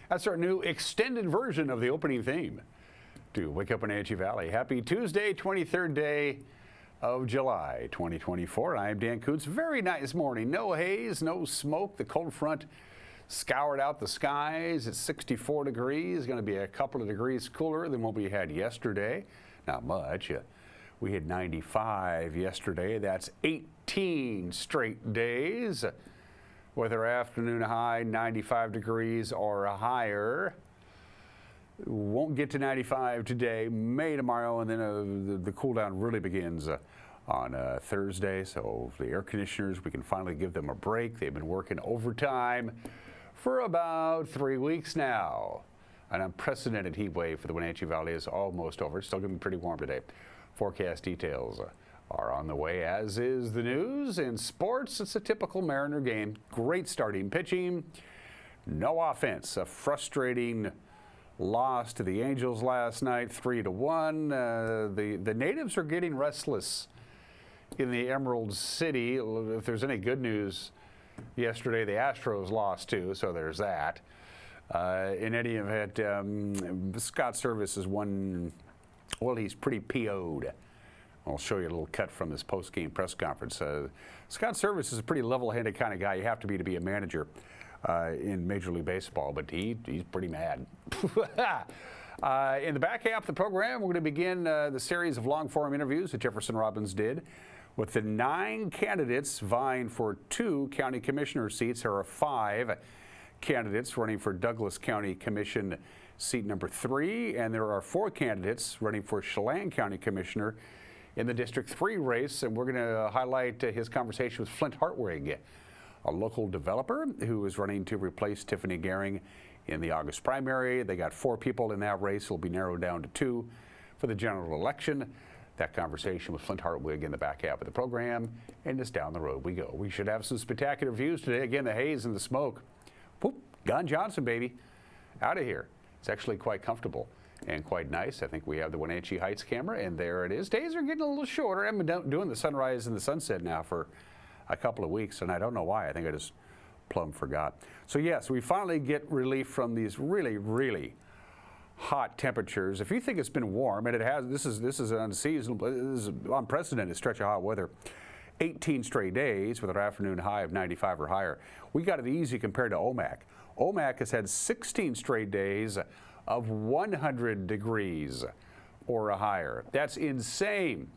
That's our new extended version of the opening theme to Wake Up Wenatchee Valley. Happy Tuesday, 23rd day of July, 2024. I'm Dan Koontz. Very nice morning. No haze, no smoke. The cold front scoured out the skies. It's 64 degrees. Going to be a couple of degrees cooler than what we had yesterday. Not much. We had 95 yesterday. That's 18 straight days with our afternoon high 95 degrees or higher. Won't get to 95 today, May tomorrow, and then the cool down really begins on Thursday. So the air conditioners, we can finally give them a break. They've been working overtime for about 3 weeks now. An unprecedented heat wave for the Wenatchee Valley is almost over. It's still going to be pretty warm today. Forecast details are on the way, as is the news. In sports, it's a typical Mariner game. Great starting pitching, no offense. A frustrating loss to the Angels last night, 3-1. The natives are getting restless in the Emerald City. If there's any good news, yesterday the Astros lost too, so there's that. In any event, Scott Service is one. Well, he's pretty PO'd. I'll show you a little cut from his post-game press conference. Scott Service is a pretty level-headed kind of guy. You have to be a manager in Major League Baseball, but he's pretty mad. In the back half of the program, we're going to begin the series of long-form interviews that Jefferson Robbins did with the 9 candidates vying for 2 county commissioner seats. There are 5 candidates running for Douglas County Commission seat number 3, and there are 4 candidates running for Chelan County Commissioner in the District 3 race, and we're going to highlight his conversation with Flint Hartwig, a local developer who is running to replace Tiffany Gehring in the August primary. They got 4 people in that race. It'll be narrowed down to 2 for the general election. That conversation with Flint Hartwig in the back half of the program, and just down the road we go. We should have some spectacular views today. Again, the haze and the smoke. Whoop, Gon Johnson, baby, out of here. It's actually quite comfortable and quite nice. I think we have the Wenatchee Heights camera, and there it is. Days are getting a little shorter. I've been doing the sunrise and the sunset now for a couple of weeks, and I don't know why. I think I just plumb forgot. So yes, we finally get relief from these really, really hot temperatures. If you think it's been warm, and it has, this is an unseasonable, this is an unprecedented stretch of hot weather. 18 straight days with an afternoon high of 95 or higher. We got it easy compared to OMAC. OMAC has had 16 straight days of 100 degrees or higher. That's insane.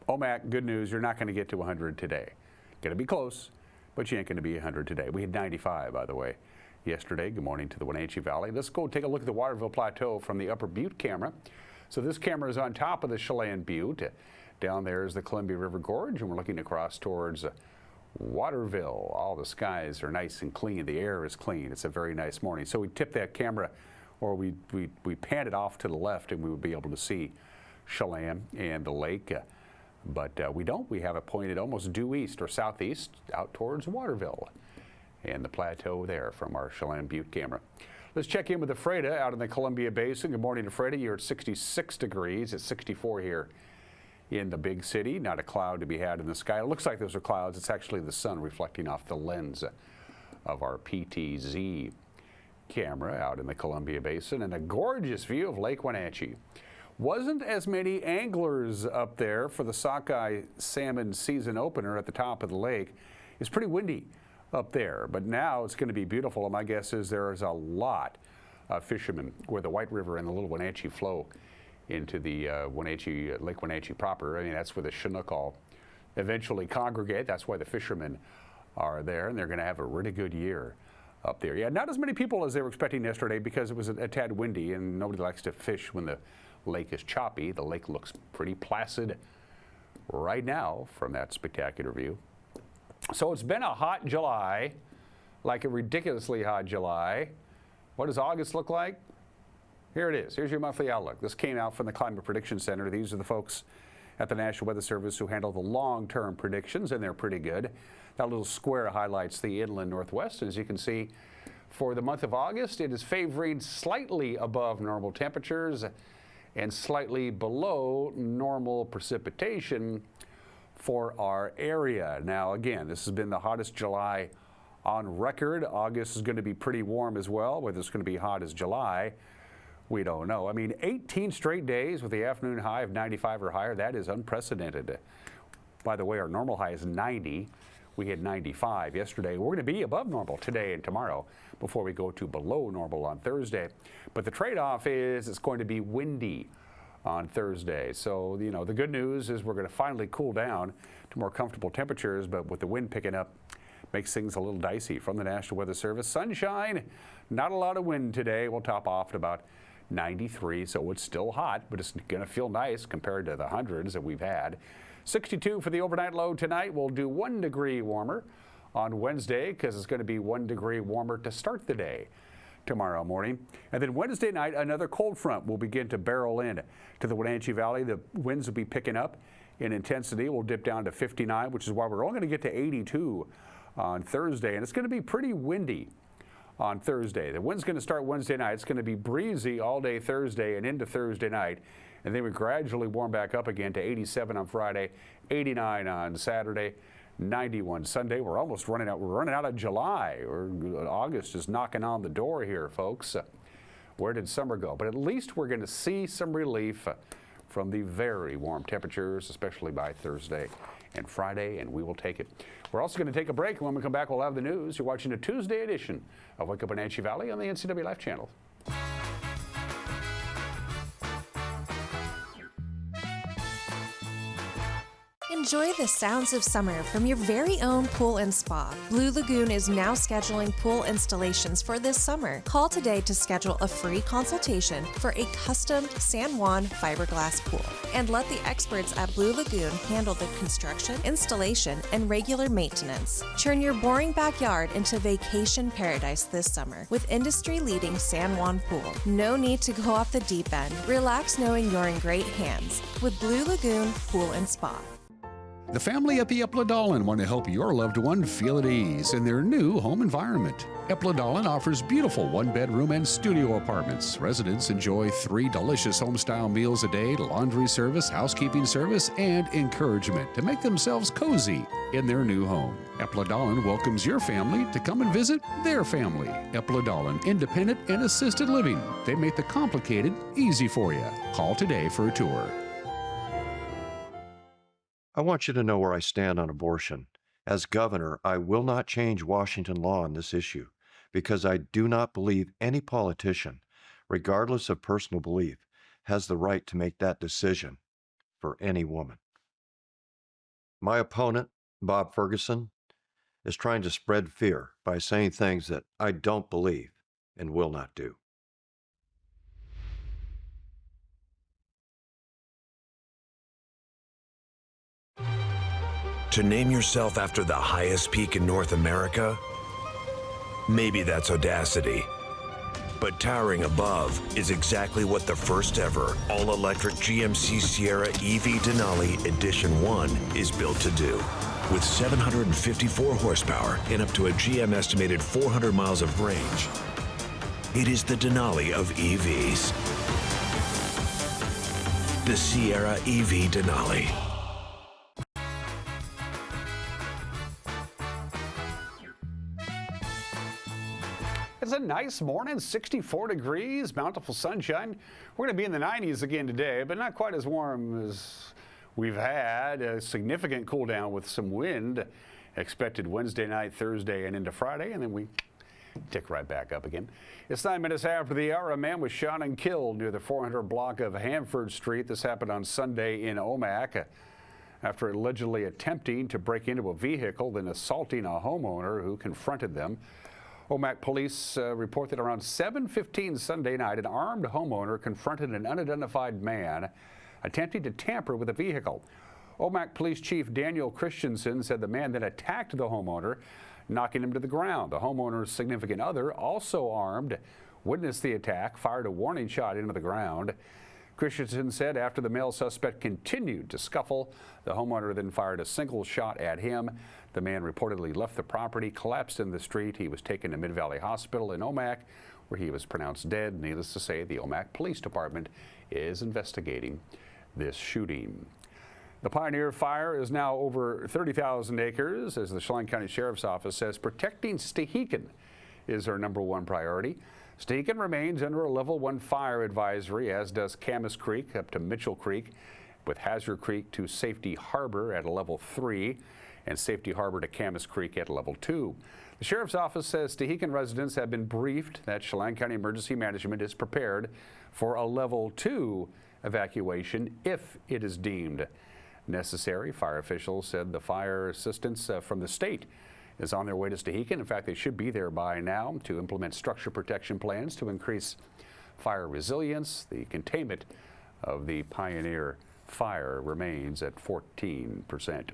OMAC, good news, you're not going to get to 100 today. Going to be close, but you ain't going to be 100 today. We had 95, by the way, yesterday. Good morning to the Wenatchee Valley. Let's go take a look at the Waterville Plateau from the Upper Butte camera. So this camera is on top of the Chelan Butte. Down there is the Columbia River Gorge, and we're looking across towards Waterville. All the skies are nice and clean. The air is clean. It's a very nice morning. So we tip that camera, or we pan it off to the left, and we would be able to see Chelan and the lake. But we don't. We have it pointed almost due east or southeast out towards Waterville and the plateau there from our Chelan Butte camera. Let's check in with Ephrata out in the Columbia Basin. Good morning, Ephrata. You're at 66 degrees. It's 64 here in the big city. Not a cloud to be had in the sky. It looks like those are clouds. It's actually the sun reflecting off the lens of our PTZ camera out in the Columbia Basin, and a gorgeous view of Lake Wenatchee. Wasn't as many anglers up there for the sockeye salmon season opener at the top of the lake. It's pretty windy up there, but now it's going to be beautiful, and my guess is there is a lot of fishermen where the White River and the Little Wenatchee flow into the Lake Wenatchee proper. I mean, that's where the Chinook all eventually congregate. That's why the fishermen are there, and they're going to have a really good year up there. Yeah, not as many people as they were expecting yesterday because it was a tad windy, and nobody likes to fish when the lake is choppy. The lake looks pretty placid right now from that spectacular view. So it's been a hot July, like a ridiculously hot July. What does August look like? Here it is. Here's your monthly outlook. This came out from the Climate Prediction Center. These are the folks at the National Weather Service who handle the long-term predictions, and they're pretty good. That little square highlights the inland Northwest. As you can see, for the month of August, it is favoring slightly above normal temperatures and slightly below normal precipitation for our area. Now, again, this has been the hottest July on record. August is going to be pretty warm as well. Whether it's going to be hot as July, we don't know. I mean, 18 straight days with the afternoon high of 95 or higher, that is unprecedented. By the way, our normal high is 90. We had 95 yesterday. We're going to be above normal today and tomorrow before we go to below normal on Thursday. But the trade-off is it's going to be windy on Thursday. So, you know, the good news is we're going to finally cool down to more comfortable temperatures, but with the wind picking up, makes things a little dicey. From the National Weather Service, sunshine, not a lot of wind today. We'll top off at about 93, so it's still hot, but it's going to feel nice compared to the hundreds that we've had. 62 for the overnight low tonight. We'll do 1 degree warmer on Wednesday because it's going to be 1 degree warmer to start the day tomorrow morning. And then Wednesday night, another cold front will begin to barrel in to the Wenatchee Valley. The winds will be picking up in intensity. We'll dip down to 59, which is why we're only going to get to 82 on Thursday. And it's going to be pretty windy on Thursday. The wind's going to start Wednesday night. It's going to be breezy all day Thursday and into Thursday night. And then we gradually warm back up again to 87 on Friday, 89 on Saturday, 91 Sunday. We're almost running out. We're running out of July. August is knocking on the door here, folks. Where did summer go? But at least we're going to see some relief from the very warm temperatures, especially by Thursday and Friday, and we will take it. We're also going to take a break. When we come back, we'll have the news. You're watching a Tuesday edition of Wake Up Wenatchee Valley on the NCW Life channel. Enjoy the sounds of summer from your very own pool and spa. Blue Lagoon is now scheduling pool installations for this summer. Call today to schedule a free consultation for a custom San Juan fiberglass pool. And let the experts at Blue Lagoon handle the construction, installation, and regular maintenance. Turn your boring backyard into vacation paradise this summer with industry-leading San Juan pool. No need to go off the deep end. Relax knowing you're in great hands with Blue Lagoon Pool and Spa. The family at the Epladolin want to help your loved one feel at ease in their new home environment. Epladolin offers beautiful one-bedroom and studio apartments. Residents enjoy 3 delicious home-style meals a day, laundry service, housekeeping service, and encouragement to make themselves cozy in their new home. Epladolin welcomes your family to come and visit their family. Epladolin, independent and assisted living. They make the complicated easy for you. Call today for a tour. I want you to know where I stand on abortion. As governor, I will not change Washington law on this issue because I do not believe any politician, regardless of personal belief, has the right to make that decision for any woman. My opponent, Bob Ferguson, is trying to spread fear by saying things that I don't believe and will not do. To name yourself after the highest peak in North America? Maybe that's audacity. But towering above is exactly what the first ever all-electric GMC Sierra EV Denali Edition 1 is built to do. With 754 horsepower and up to a GM estimated 400 miles of range, it is the Denali of EVs. The Sierra EV Denali. It's a nice morning, 64 degrees, bountiful sunshine. We're going to be in the 90s again today, but not quite as warm as we've had. A significant cool down with some wind expected Wednesday night, Thursday, and into Friday, and then we tick right back up again. It's 9 minutes after the hour. A man was shot and killed near the 400 block of Hanford Street. This happened on Sunday in Omak after allegedly attempting to break into a vehicle, then assaulting a homeowner who confronted them. Omak police report that around 7:15 Sunday night, an armed homeowner confronted an unidentified man attempting to tamper with a vehicle. Omak Police Chief Daniel Christensen said the man then attacked the homeowner, knocking him to the ground. The homeowner's significant other, also armed, witnessed the attack, fired a warning shot into the ground. Christensen said after the male suspect continued to scuffle, the homeowner then fired a single shot at him. The man reportedly left the property, collapsed in the street. He was taken to Mid-Valley Hospital in Omak, where he was pronounced dead. Needless to say, the Omak Police Department is investigating this shooting. The Pioneer Fire is now over 30,000 acres. As the Chelan County Sheriff's Office says, protecting Stehekin is our #1 priority. Stehekin remains under a level 1 fire advisory, as does Camas Creek up to Mitchell Creek, with Hazard Creek to Safety Harbor at a level 3 and Safety Harbor to Camas Creek at level 2. The Sheriff's Office says Stehekin residents have been briefed that Chelan County Emergency Management is prepared for a level 2 evacuation if it is deemed necessary. Fire officials said the fire assistance from the state is on their way to Stehekin. In fact, they should be there by now to implement structure protection plans to increase fire resilience. The containment of the Pioneer Fire remains at 14%.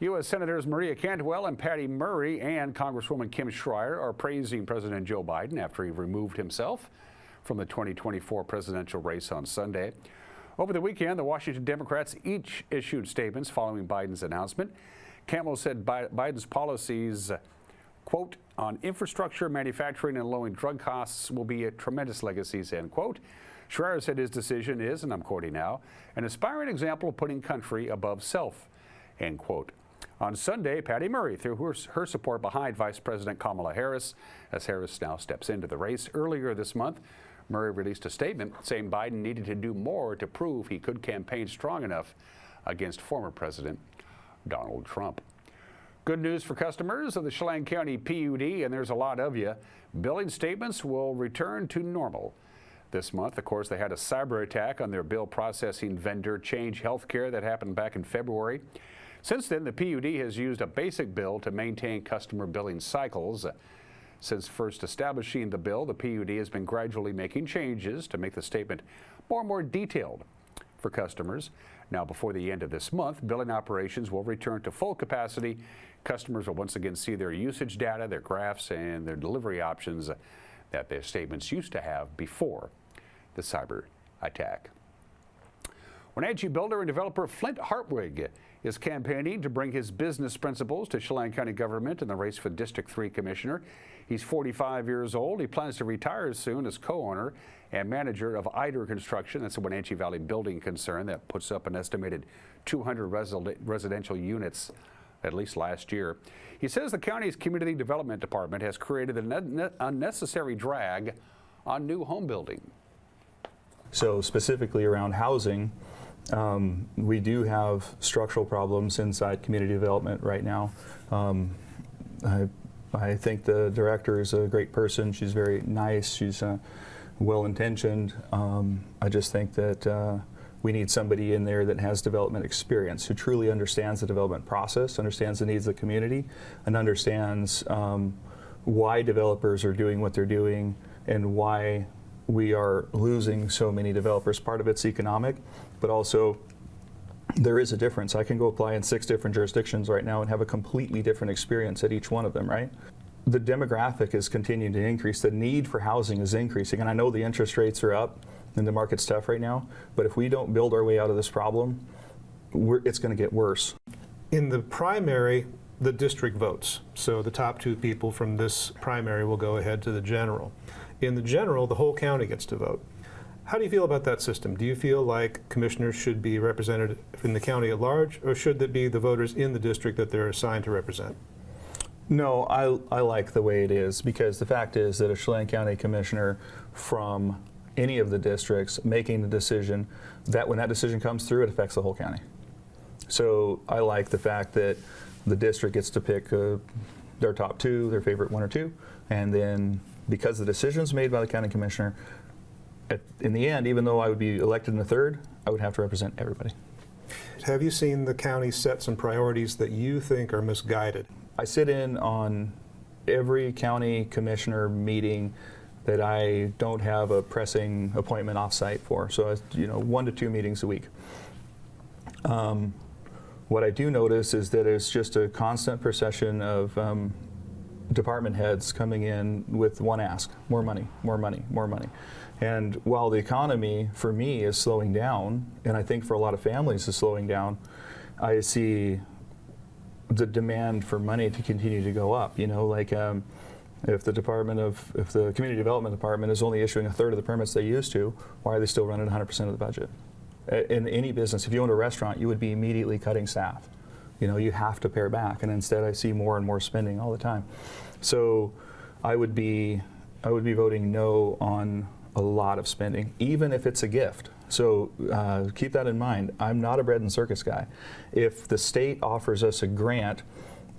U.S. Senators Maria Cantwell and Patty Murray and Congresswoman Kim Schreier are praising President Joe Biden after he removed himself from the 2024 presidential race on Sunday. Over the weekend, the Washington Democrats each issued statements following Biden's announcement. Cantwell said Biden's policies, quote, on infrastructure, manufacturing, and lowering drug costs will be a tremendous legacy, end quote. Schreier said his decision is, and I'm quoting now, an inspiring example of putting country above self, end quote. On Sunday, Patty Murray threw her support behind Vice President Kamala Harris as Harris now steps into the race. Earlier this month, Murray released a statement saying Biden needed to do more to prove he could campaign strong enough against former President Donald Trump. Good news for customers of the Chelan County PUD, and there's a lot of you. Billing statements will return to normal this month. Of course, they had a cyber attack on their bill processing vendor, Change Healthcare, that happened back in February. Since then, the PUD has used a basic bill to maintain customer billing cycles. Since first establishing the bill, the PUD has been gradually making changes to make the statement more and more detailed for customers. Now, before the end of this month, billing operations will return to full capacity. Customers will once again see their usage data, their graphs, and their delivery options that their statements used to have before the cyber attack. Wenatchee builder and developer Flint Hartwig is campaigning to bring his business principles to Chelan County government in the race for District 3 Commissioner. He's 45 years old. He plans to retire soon as co-owner and manager of Eider Construction. That's a Wenatchee Valley building concern that puts up an estimated 200 residential units at least last year. He says the county's community development department has created an unnecessary drag on new home building. So specifically around housing, we do have structural problems inside community development right now. I think the director is a great person. She's very nice. She's well-intentioned. I just think that we need somebody in there that has development experience, who truly understands the development process, understands the needs of the community, and understands why developers are doing what they're doing and why we are losing so many developers. Part of it's economic, but also there is a difference. I can go apply in 6 different jurisdictions right now and have a completely different experience at each one of them, right? The demographic is continuing to increase. The need for housing is increasing. And I know the interest rates are up and the market's tough right now, but if we don't build our way out of this problem, it's going to get worse. In the primary, the district votes. So the top 2 people from this primary will go ahead to the general. In the general, the whole county gets to vote. How do you feel about that system? Do you feel like commissioners should be represented in the county at large, or should it be the voters in the district that they're assigned to represent? No, I like the way it is, because the fact is that a Chelan County commissioner from any of the districts making the decision, that when that decision comes through, it affects the whole county. So I like the fact that the district gets to pick their top 2, their favorite 1 or 2, and then because the decision's made by the county commissioner, in the end, even though I would be elected in the 3rd, I would have to represent everybody. Have you seen the county set some priorities that you think are misguided? I sit in on every county commissioner meeting that I don't have a pressing appointment off-site for. So, 1 to 2 meetings a week. What I do notice is that it's just a constant procession of department heads coming in with one ask: more money, more money, more money. And while the economy for me is slowing down, and I think for a lot of families is slowing down, I see the demand for money to continue to go up. If the community development department is only issuing 1/3 of the permits they used to, why are they still running 100% of the budget? In any business, if you owned a restaurant, you would be immediately cutting staff. You know, you have to pare back, and instead I see more and more spending all the time. So I would be voting no on a lot of spending, even if it's a gift. So keep that in mind. I'm not a bread and circus guy. If the state offers us a grant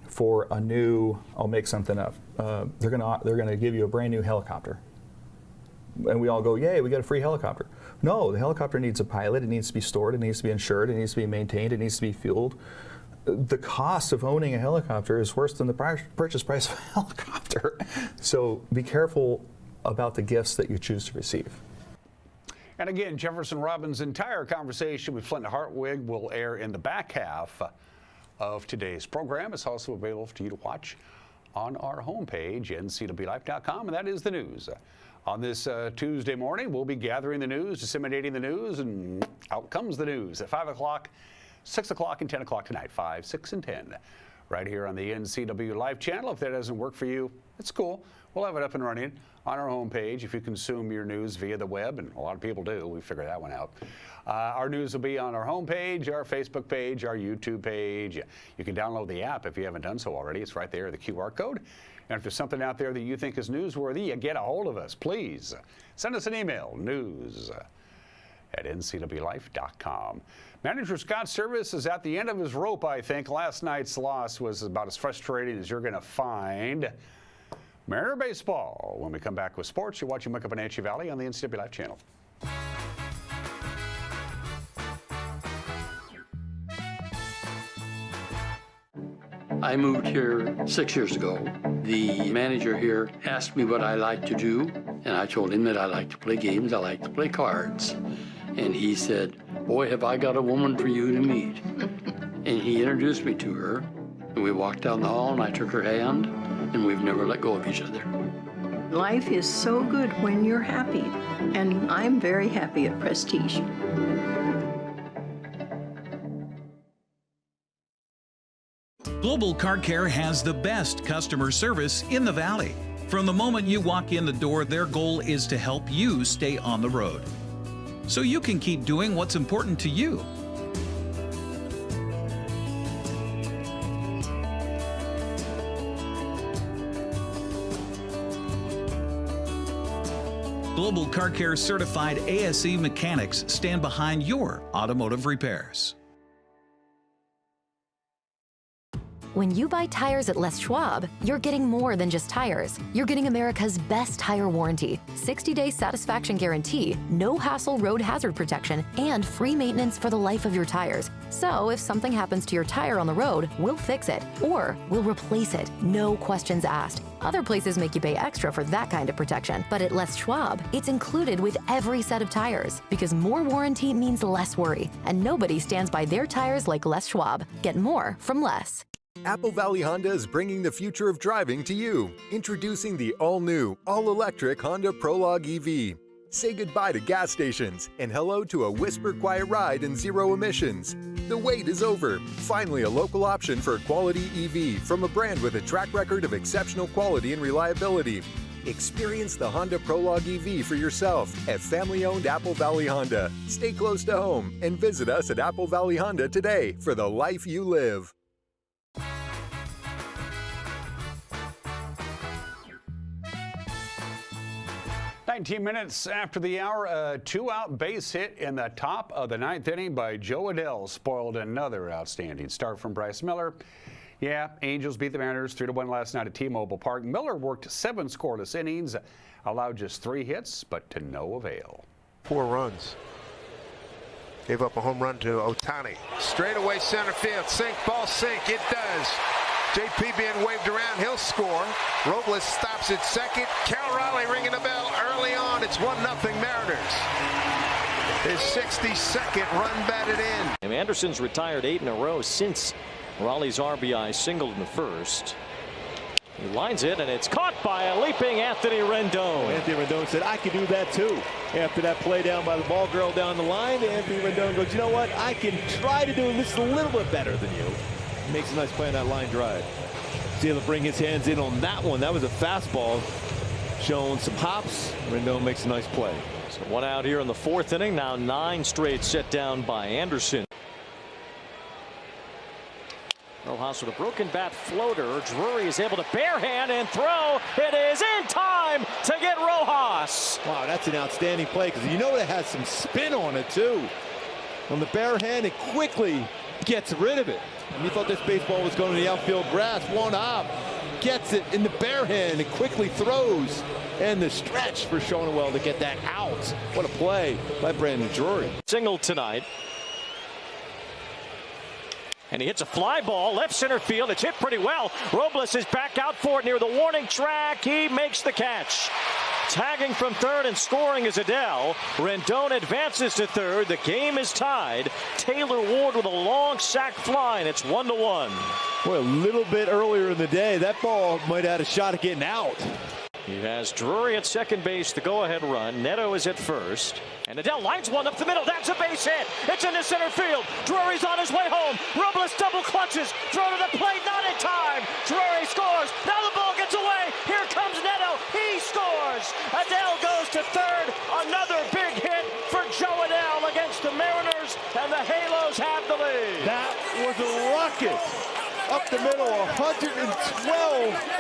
for a new, I'll make something up, they're gonna give you a brand new helicopter. And we all go, yay, we got a free helicopter. No, the helicopter needs a pilot, it needs to be stored, it needs to be insured, it needs to be maintained, it needs to be fueled. The cost of owning a helicopter is worse than the purchase price of a helicopter. So be careful about the gifts that you choose to receive. And again, Jefferson Robbins' entire conversation with Flint Hartwig will air in the back half of today's program. It's also available for you to watch on our homepage, ncwlife.com, and that is the news. On this Tuesday morning, we'll be gathering the news, disseminating the news, and out comes the news at 5 o'clock, 6 o'clock, and 10 o'clock tonight, 5, 6, and 10, right here on the NCW Life channel. If that doesn't work for you, it's cool. We'll have it up and running on our homepage if you consume your news via the web, and a lot of people do. We figured that one out. Our news will be on our homepage, our Facebook page, our YouTube page. You can download the app if you haven't done so already. It's right there, the QR code. And if there's something out there that you think is newsworthy, you get a hold of us. Please send us an email, news@ncwlife.com. Manager Scott Service is at the end of his rope, I think. Last night's loss was about as frustrating as you're going to find. Mariner Baseball. When we come back with sports, you're watching Wake Up Wenatchee Valley on the NCW Life channel. I moved here 6 years ago. The manager here asked me what I like to do, and I told him that I like to play games, I like to play cards. And he said, boy, have I got a woman for you to meet. And he introduced me to her, and we walked down the hall, and I took her hand, and we've never let go of each other. Life is so good when you're happy, and I'm very happy at Prestige. Global Car Care has the best customer service in the Valley. From the moment you walk in the door, their goal is to help you stay on the road, so you can keep doing what's important to you. Global Car Care certified ASE mechanics stand behind your automotive repairs. When you buy tires at Les Schwab, you're getting more than just tires. You're getting America's best tire warranty, 60-day satisfaction guarantee, no hassle road hazard protection, and free maintenance for the life of your tires. So if something happens to your tire on the road, we'll fix it, or we'll replace it, no questions asked. Other places make you pay extra for that kind of protection, but at Les Schwab, it's included with every set of tires, because more warranty means less worry, and nobody stands by their tires like Les Schwab. Get more from Les. Apple Valley Honda is bringing the future of driving to you. Introducing the all-new, all-electric Honda Prologue EV. Say goodbye to gas stations and hello to a whisper-quiet ride and zero emissions. The wait is over. Finally, a local option for a quality EV from a brand with a track record of exceptional quality and reliability. Experience the Honda Prologue EV for yourself at family-owned Apple Valley Honda. Stay close to home and visit us at Apple Valley Honda today for the life you live. 19 minutes after the hour, a two-out base hit in the top of the ninth inning by Joe Adell spoiled another outstanding start from Bryce Miller. Yeah, Angels beat the Mariners 3-1 last night at T-Mobile Park. Miller worked 7 scoreless innings, allowed just 3 hits, but to no avail. 4 runs. Gave up a home run to Ohtani. Straight away center field. Sink, ball sink. It does. JP being waved around. He'll score. Robles stops at second. Cal Raleigh ringing the bell early on. It's 1-0 Mariners. His 62nd run batted in. And Anderson's retired 8 in a row since Raleigh's RBI singled in the first. He lines it, and it's caught by a leaping Anthony Rendon. Anthony Rendon said, I can do that too. After that play down by the ball girl down the line, Anthony Rendon goes, you know what? I can try to do this a little bit better than you. Makes a nice play on that line drive. He's able to bring his hands in on that one. That was a fastball showing some hops. Rendon makes a nice play. So one out here in the fourth inning. Now 9 straight set down by Anderson. Rojas with a broken bat floater. Drury is able to barehand and throw. It is in time to get Rojas. Wow, that's an outstanding play because you know it has some spin on it too. On the barehand, it quickly gets rid of it. And you thought this baseball was going to the outfield grass. One hop, gets it in the barehand and quickly throws. And the stretch for Shonewell to get that out. What a play by Brandon Drury. Single tonight. And he hits a fly ball, left center field. It's hit pretty well. Robles is back out for it near the warning track. He makes the catch. Tagging from third and scoring is Adele. Rendon advances to third. The game is tied. Taylor Ward with a long sac fly, and it's 1-1. Boy, a little bit earlier in the day, that ball might have had a shot at getting out. He has Drury at second base, the go-ahead run. Neto is at first. And Adele lines one up the middle. That's a base hit. It's into center field. Drury's on his way home. Robles double clutches. Throw to the plate, not in time. Drury scores. Now the ball gets away. Here comes Neto. He scores. Adele goes to third. Another big hit for Joe Adele against the Mariners. And the Halos have the lead. That was a rocket. Up the middle, 112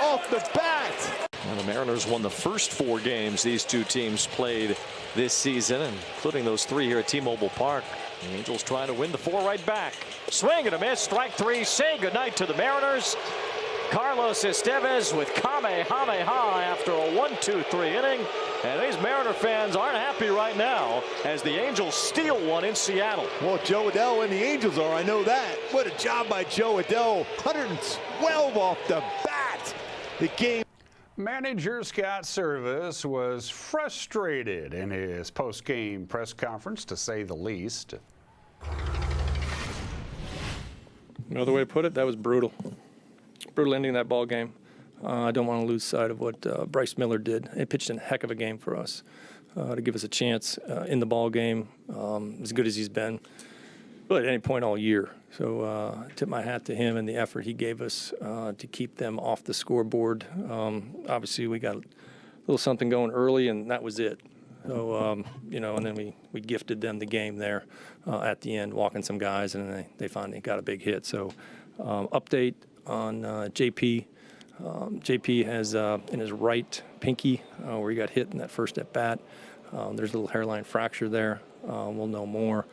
off the bat. And the Mariners won the first 4 games these two teams played this season, including those 3 here at T-Mobile Park. The Angels trying to win the 4 right back. Swing and a miss, strike 3. Say goodnight to the Mariners. Carlos Estevez with Kamehameha after a 1-2-3 inning. And these Mariner fans aren't happy right now as the Angels steal one in Seattle. Well, Joe Adele and the Angels are, I know that. What a job by Joe Adele. 112 off the bat. The game. Manager Scott Service was frustrated in his post-game press conference, to say the least. Another way to put it, that was brutal. Brutal ending that ball game. I don't want to lose sight of what Bryce Miller did. He pitched a heck of a game for us to give us a chance in the ball game, as good as he's been really at any point all year. So tip my hat to him and the effort he gave us to keep them off the scoreboard. Obviously, we got a little something going early, and that was it. So, and then we gifted them the game there at the end, walking some guys, and they finally got a big hit. So update on JP. JP has in his right pinky where he got hit in that first at bat. There's a little hairline fracture there. We'll know more,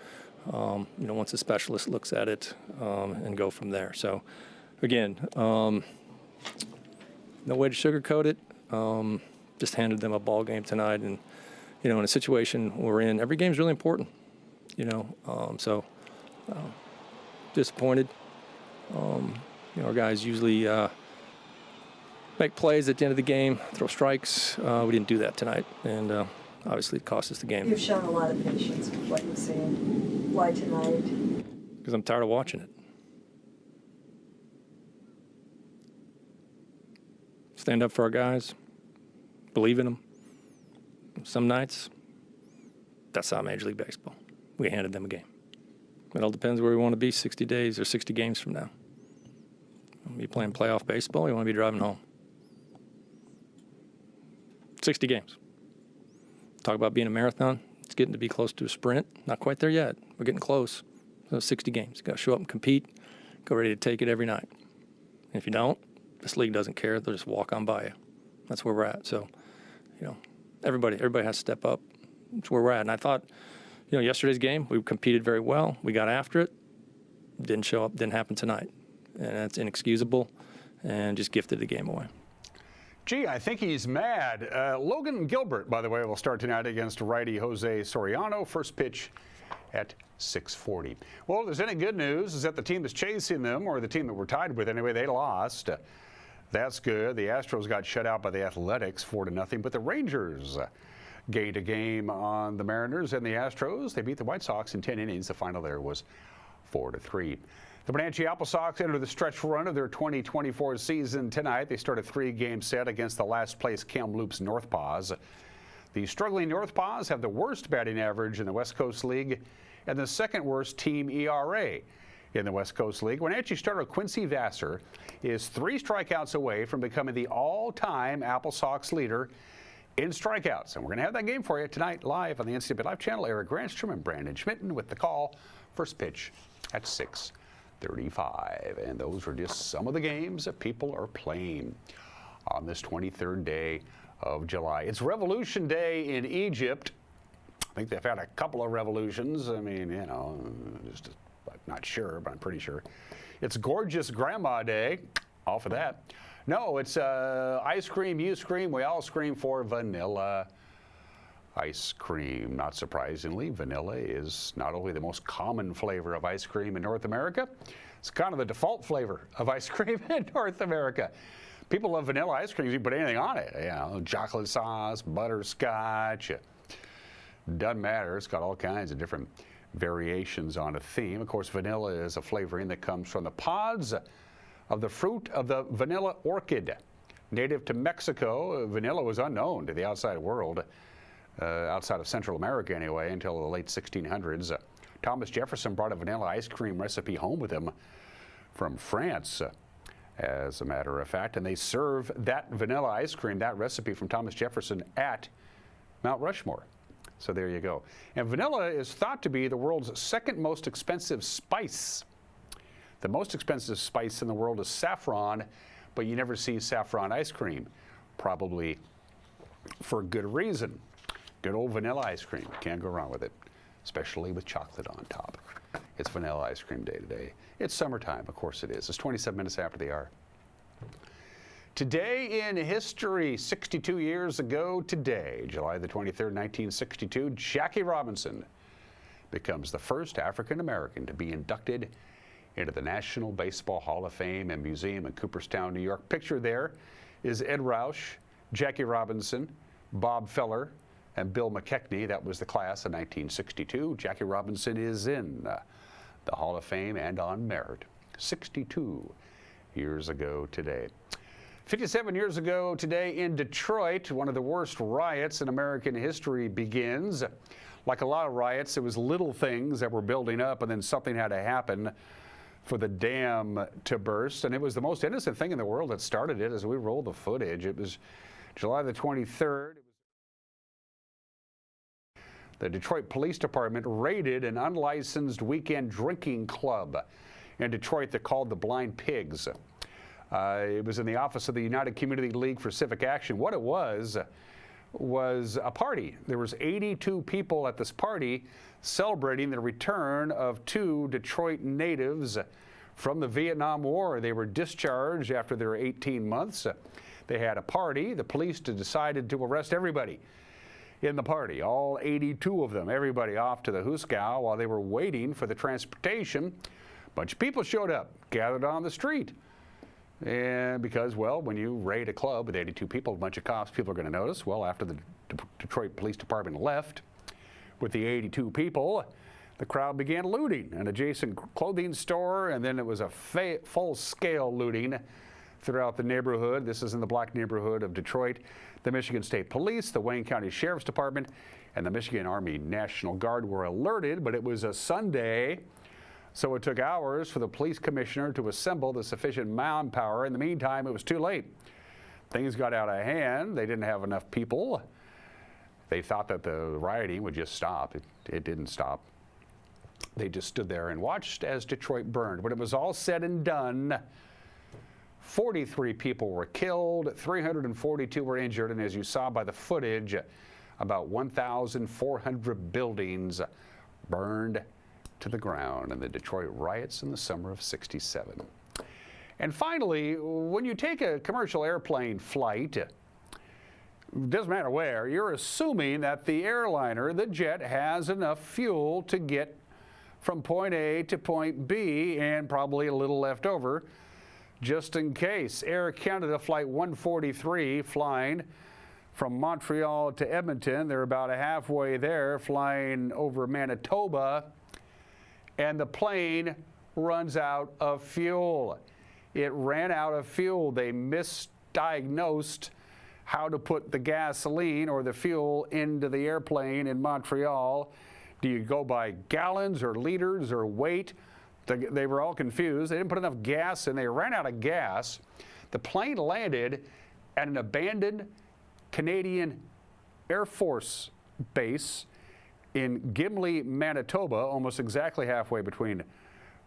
once the specialist looks at it and go from there. So, again, no way to sugarcoat it. Just handed them a ball game tonight, and in a situation we're in, every game's really important. Disappointed. Our guys usually make plays at the end of the game, throw strikes. We didn't do that tonight, and obviously it cost us the game. You've shown a lot of patience with what you've seen. Why tonight? Because I'm tired of watching it. Stand up for our guys, believe in them. Some nights, that's not Major League Baseball. We handed them a game. It all depends where we want to be 60 days or 60 games from now. You want to be playing playoff baseball, you want to be driving home. 60 games. Talk about being a marathon. It's getting to be close to a sprint. Not quite there yet. We're getting close. So 60 games. Got to show up and compete. Go ready to take it every night. And if you don't, this league doesn't care. They'll just walk on by you. That's where we're at. So, everybody has to step up. That's where we're at. And I thought, yesterday's game, we competed very well. We got after it. Didn't show up. Didn't happen tonight. And that's inexcusable, and just gifted the game away. Gee, I think he's mad. Logan Gilbert, by the way, will start tonight against righty Jose Soriano. First pitch at 6:40. Well, if there's any good news, is that the team that's chasing them, or the team that we're tied with anyway, they lost. That's good. The Astros got shut out by the Athletics 4-0, but the Rangers gained a game on the Mariners and the Astros. They beat the White Sox in 10 innings. The final there was 4-3. The Wenatchee Apple Sox enter the stretch run of their 2024 season tonight. They start a 3-game set against the last-place Kamloops Northpaws. The struggling Northpaws have the worst batting average in the West Coast League and the second-worst team ERA in the West Coast League. Wenatchee starter Quincy Vassar is 3 strikeouts away from becoming the all-time Apple Sox leader in strikeouts. And we're going to have that game for you tonight live on the NCAA Live channel. Eric Granstrom and Brandon Schmitten with the call. First pitch at 6:35. And those are just some of the games that people are playing on this 23rd day of July. It's Revolution Day in Egypt. I think they've had a couple of revolutions. I mean, you know, just I'm not sure, but I'm pretty sure. It's Gorgeous Grandma Day. All for that. No, it's ice cream, you scream, we all scream for vanilla ice cream. Not surprisingly, vanilla is not only the most common flavor of ice cream in North America, it's kind of the default flavor of ice cream in North America. People love vanilla ice cream. You can put anything on it. You know, chocolate sauce, butterscotch. Doesn't matter. It's got all kinds of different variations on a theme. Of course, vanilla is a flavoring that comes from the pods of the fruit of the vanilla orchid. Native to Mexico, vanilla was unknown to the outside world, outside of Central America anyway, until the late 1600s. Thomas Jefferson brought a vanilla ice cream recipe home with him from France, as a matter of fact, and they serve that vanilla ice cream, that recipe from Thomas Jefferson, at Mount Rushmore. So there you go. And vanilla is thought to be the world's second most expensive spice. The most expensive spice in the world is saffron, but you never see saffron ice cream, probably for good reason. Good old vanilla ice cream. Can't go wrong with it, especially with chocolate on top. It's vanilla ice cream day today. It's summertime, of course it is. It's 27 minutes after the hour. Today in history, 62 years ago today, July the 23rd, 1962, Jackie Robinson becomes the first African American to be inducted into the National Baseball Hall of Fame and Museum in Cooperstown, New York. Picture there is Ed Roush, Jackie Robinson, Bob Feller, and Bill McKechnie. That was the class of 1962. Jackie Robinson is in the Hall of Fame and on merit. 62 years ago today. 57 years ago today in Detroit, one of the worst riots in American history begins. Like a lot of riots, it was little things that were building up, and then something had to happen for the dam to burst. And it was the most innocent thing in the world that started it. As we roll the footage, it was July the 23rd. The Detroit Police Department raided an unlicensed weekend drinking club in Detroit that called the Blind Pigs. It was in the office of the United Community League for Civic Action. What it was a party. There was 82 people at this party celebrating the return of two Detroit natives from the Vietnam War. They were discharged after their 18 months. They had a party. The police decided to arrest everybody in the party, all 82 of them, everybody off to the Hooskow. While they were waiting for the transportation, a bunch of people showed up, gathered on the street. And because, well, when you raid a club with 82 people, a bunch of cops, people are going to notice. Well, after the Detroit Police Department left with the 82 people, the crowd began looting an adjacent clothing store, and then it was a full-scale looting throughout the neighborhood. This is in the black neighborhood of Detroit. The Michigan State Police, the Wayne County Sheriff's Department, and the Michigan Army National Guard were alerted, but it was a Sunday, so it took hours for the police commissioner to assemble the sufficient manpower. In the meantime, it was too late. Things got out of hand. They didn't have enough people. They thought that the rioting would just stop. It didn't stop. They just stood there and watched as Detroit burned. When it was all said and done, 43 people were killed, 342 were injured, and as you saw by the footage, about 1,400 buildings burned to the ground in the Detroit riots in the summer of '67. And finally, when you take a commercial airplane flight, it doesn't matter where, you're assuming that the airliner, the jet, has enough fuel to get from point A to point B and probably a little left over just in case. Air Canada Flight 143 flying from Montreal to Edmonton. They're about halfway there, flying over Manitoba, and the plane runs out of fuel. It ran out of fuel. They misdiagnosed how to put the gasoline or the fuel into the airplane in Montreal. Do you go by gallons or liters or weight? They were all confused. They didn't put enough gas in. They ran out of gas. The plane landed at an abandoned Canadian Air Force Base in Gimli, Manitoba, almost exactly halfway between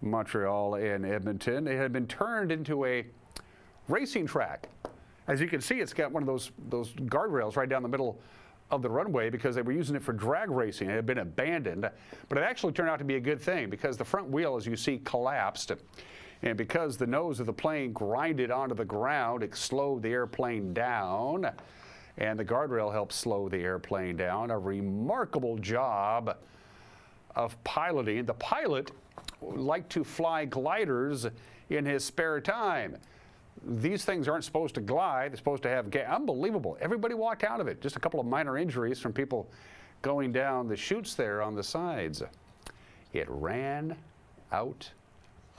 Montreal and Edmonton. It had been turned into a racing track. As you can see, it's got one of those guardrails right down the middle of the runway because they were using it for drag racing. It had been abandoned, but it actually turned out to be a good thing because the front wheel, as you see, collapsed. And because the nose of the plane grinded onto the ground, it slowed the airplane down. And the guardrail helped slow the airplane down. A remarkable job of piloting. The pilot liked to fly gliders in his spare time. These things aren't supposed to glide. They're supposed to have unbelievable. Everybody walked out of it. Just a couple of minor injuries from people going down the chutes there on the sides. It ran out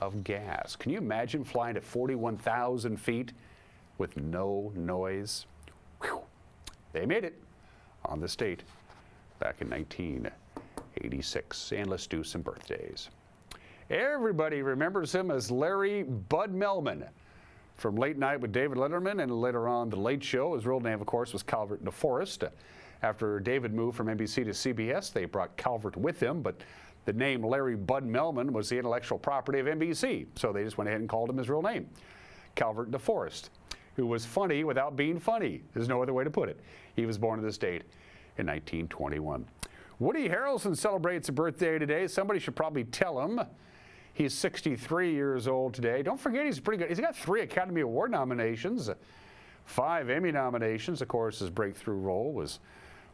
of gas. Can you imagine flying at 41,000 feet with no noise? Whew. They made it on this date back in 1986. And let's do some birthdays. Everybody remembers him as Larry Bud Melman from Late Night with David Letterman and later on The Late Show. His real name, of course, was Calvert DeForest. After David moved from NBC to CBS, they brought Calvert with him, but the name Larry Bud Melman was the intellectual property of NBC, so they just went ahead and called him his real name, Calvert DeForest, who was funny without being funny. There's no other way to put it. He was born on this date in 1921. Woody Harrelson celebrates a birthday today. Somebody should probably tell him. He's 63 years old today. Don't forget, he's pretty good. He's got 3 Academy Award nominations, 5 Emmy nominations. Of course, his breakthrough role was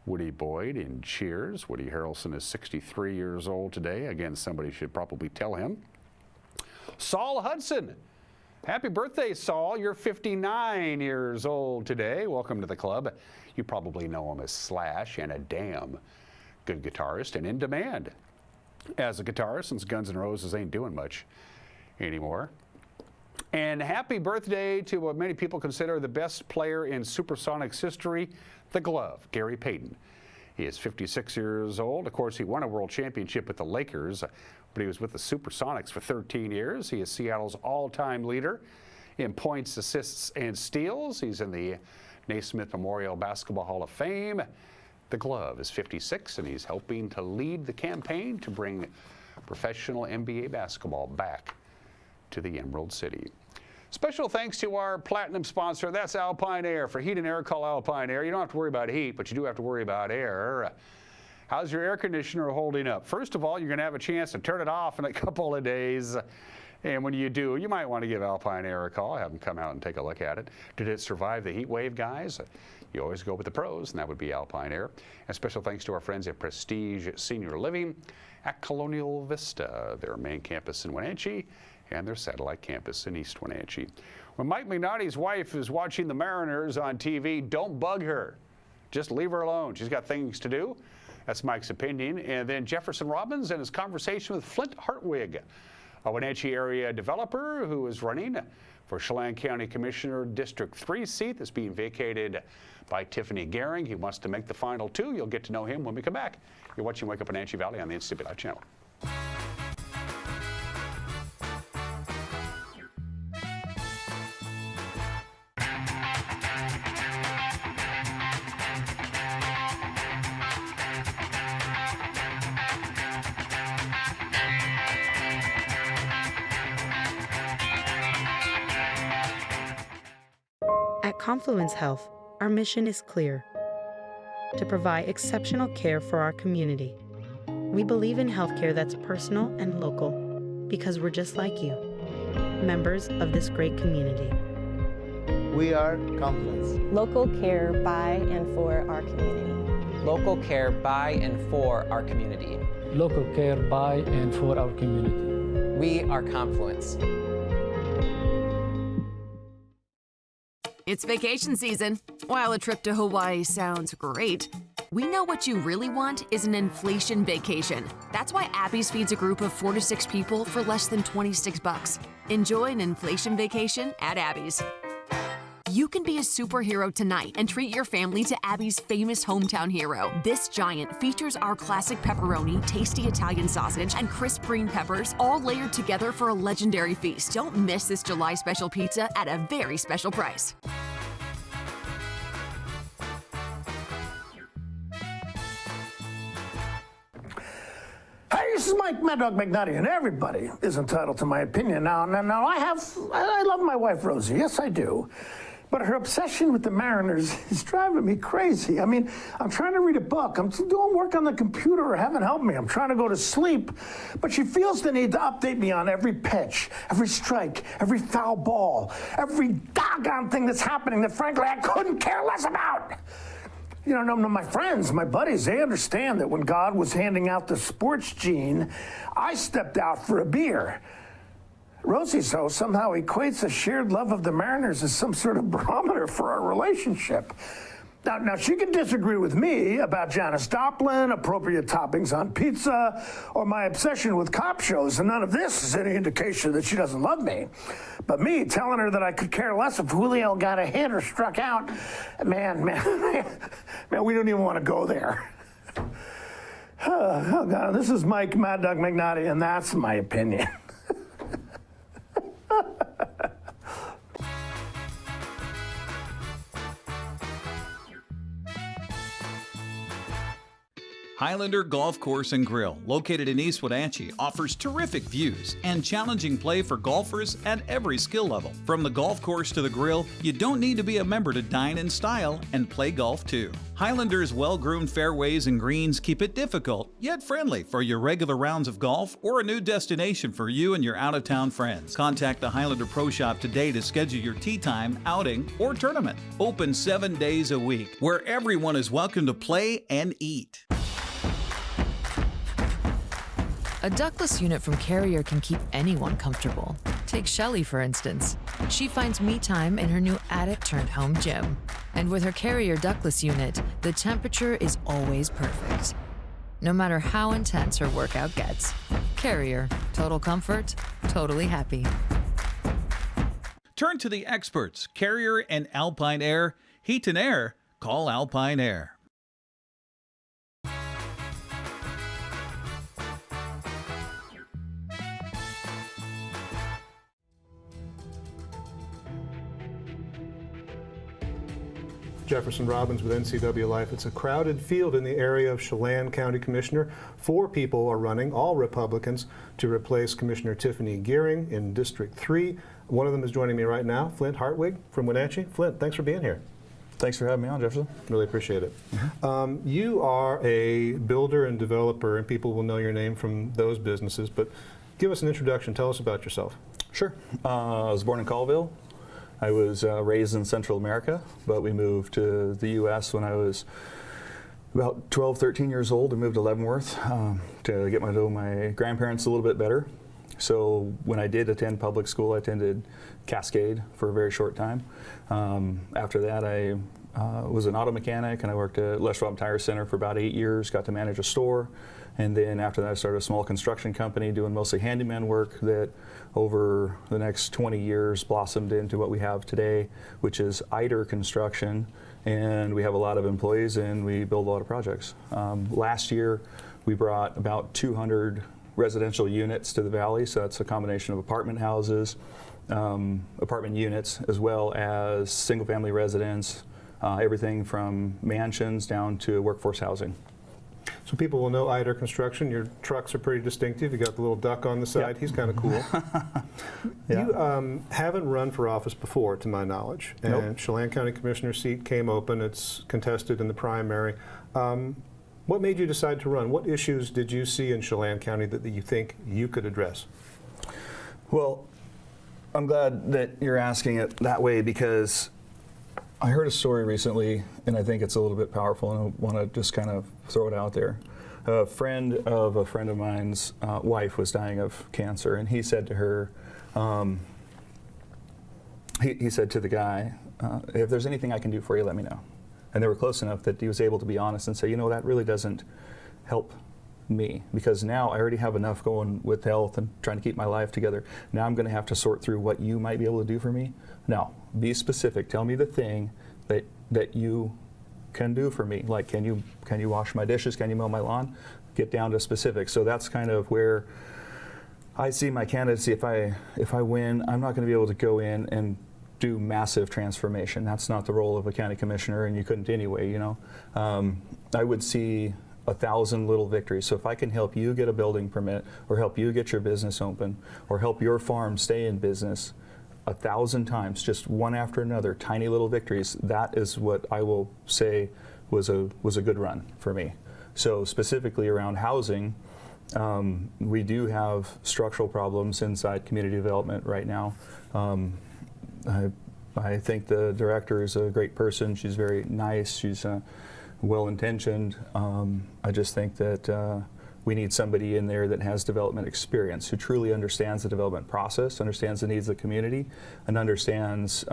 Woody Boyd in Cheers. Woody Harrelson is 63 years old today. Again, somebody should probably tell him. Saul Hudson. Happy birthday, Saul. You're 59 years old today. Welcome to the club. You probably know him as Slash and a damn good guitarist and in demand as a guitarist since Guns N' Roses ain't doing much anymore. And happy birthday to what many people consider the best player in Supersonics history, the Glove, Gary Payton. He is 56 years old. Of course, he won a world championship with the Lakers, but he was with the Supersonics for 13 years. He is Seattle's all-time leader in points, assists, and steals. He's in the Naismith Memorial Basketball Hall of Fame. The Glove is 56, and he's helping to lead the campaign to bring professional NBA basketball back to the Emerald City. Special thanks to our platinum sponsor, that's Alpine Air. For heat and air, call Alpine Air. You don't have to worry about heat, but you do have to worry about air. How's your air conditioner holding up? First of all, you're going to have a chance to turn it off in a couple of days. And when you do, you might want to give Alpine Air a call. Have them come out and take a look at it. Did it survive the heat wave, guys? You always go with the pros, and that would be Alpine Air. And special thanks to our friends at Prestige Senior Living at Colonial Vista, their main campus in Wenatchee and their satellite campus in East Wenatchee. When Mike McNaughty's wife is watching the Mariners on TV, don't bug her. Just leave her alone. She's got things to do. That's Mike's opinion. And then Jefferson Robbins and his conversation with Flint Hartwig, a Wenatchee area developer who is running for Chelan County Commissioner District 3 seat that's being vacated by Tiffany Gehring. He wants to make the final 2. You'll get to know him when we come back. You're watching Wake Up Wenatchee Valley on the NCB Live channel. At Confluence Health, our mission is clear: to provide exceptional care for our community. We believe in healthcare that's personal and local because we're just like you, members of this great community. We are Confluence. Local care by and for our community. Local care by and for our community. Local care by and for our community. We are Confluence. It's vacation season. While a trip to Hawaii sounds great, we know what you really want is an inflation vacation. That's why Abby's feeds a group of 4 to 6 people for less than $26. Enjoy an inflation vacation at Abby's. You can be a superhero tonight and treat your family to Abby's famous hometown hero. This giant features our classic pepperoni, tasty Italian sausage, and crisp green peppers, all layered together for a legendary feast. Don't miss this July special pizza at a very special price. this is Mad Dog McNutty, and everybody is entitled to my opinion. Now, I love my wife, Rosie. Yes, I do. But her obsession with the Mariners is driving me crazy. I mean, I'm trying to read a book. I'm doing work on the computer. Heaven help me. I'm trying to go to sleep. But she feels the need to update me on every pitch, every strike, every foul ball, every doggone thing that's happening that, frankly, I couldn't care less about. You know, my friends, my buddies, they understand that when God was handing out the sports gene, I stepped out for a beer. Rosie, so somehow equates a shared love of the Mariners as some sort of barometer for our relationship. Now she can disagree with me about Janis Joplin, appropriate toppings on pizza, or my obsession with cop shows, and none of this is any indication that she doesn't love me. But me telling her that I could care less if Julio got a hit or struck out, man, we don't even want to go there. Oh God, this is Mike Mad Dog McNutty, and that's my opinion. Highlander Golf Course and Grill, located in East Wenatchee, offers terrific views and challenging play for golfers at every skill level. From the golf course to the grill, you don't need to be a member to dine in style and play golf too. Highlander's well-groomed fairways and greens keep it difficult, yet friendly for your regular rounds of golf or a new destination for you and your out-of-town friends. Contact the Highlander Pro Shop today to schedule your tee time, outing, or tournament. Open 7 days a week, where everyone is welcome to play and eat. A ductless unit from Carrier can keep anyone comfortable. Take Shelly, for instance. She finds me time in her new attic-turned-home gym. And with her Carrier ductless unit, the temperature is always perfect. No matter how intense her workout gets. Carrier. Total comfort, totally happy. Turn to the experts, Carrier and Alpine Air. Heat and air, call Alpine Air. Jefferson Robbins with NCW Life. It's a crowded field in the area of Chelan County Commissioner. 4 people are running, all Republicans, to replace Commissioner Tiffany Gearing in District 3. One of them is joining me right now, Flint Hartwig from Wenatchee. Flint, thanks for being here. Thanks for having me on, Jefferson. Really appreciate it. You are a builder and developer, and people will know your name from those businesses, but give us an introduction. Tell us about yourself. Sure. I was born in Colville. I was raised in Central America, but we moved to the U.S. when I was about 12, 13 years old. I moved to Leavenworth to get to know my grandparents a little bit better. So when I did attend public school, I attended Cascade for a very short time. After that, I was an auto mechanic, and I worked at Les Schwab Tire Center for about 8 years, got to manage a store. And then after that, I started a small construction company doing mostly handyman work that over the next 20 years blossomed into what we have today, which is Eider Construction. And we have a lot of employees, and we build a lot of projects. Last year, we brought about 200 residential units to the valley, so that's a combination of apartment houses, apartment units, as well as single-family residence, everything from mansions down to workforce housing. So people will know Eider Construction. Your trucks are pretty distinctive. You got the little duck on the side. Yep. He's kind of cool. Yeah. You haven't run for office before, to my knowledge. And nope. Chelan County Commissioner seat came open. It's contested in the primary. What made you decide to run? What issues did you see in Chelan County that you think you could address? Well, I'm glad that you're asking it that way, because I heard a story recently, and I think it's a little bit powerful, and I want to just kind of throw it out there. A friend of mine's wife was dying of cancer, and he said to her, he said to the guy, if there's anything I can do for you, let me know. And they were close enough that he was able to be honest and say, you know, that really doesn't help me, because now I already have enough going with health and trying to keep my life together. Now I'm going to have to sort through what you might be able to do for me. Now, be specific. Tell me the thing that you can do for me. Like, can you wash my dishes? Can you mow my lawn? Get down to specifics. So that's kind of where I see my candidacy. If I win, I'm not going to be able to go in and do massive transformation. That's not the role of a county commissioner, and you couldn't anyway. You know, I would see 1,000 little victories. So if I can help you get a building permit, or help you get your business open, or help your farm stay in business 1,000 times, just one after another, tiny little victories, that is what I will say was a good run for me. So specifically around housing, we do have structural problems inside community development right now. I think the director is a great person. She's very nice. She's well-intentioned. I just think that we need somebody in there that has development experience, who truly understands the development process, understands the needs of the community, and understands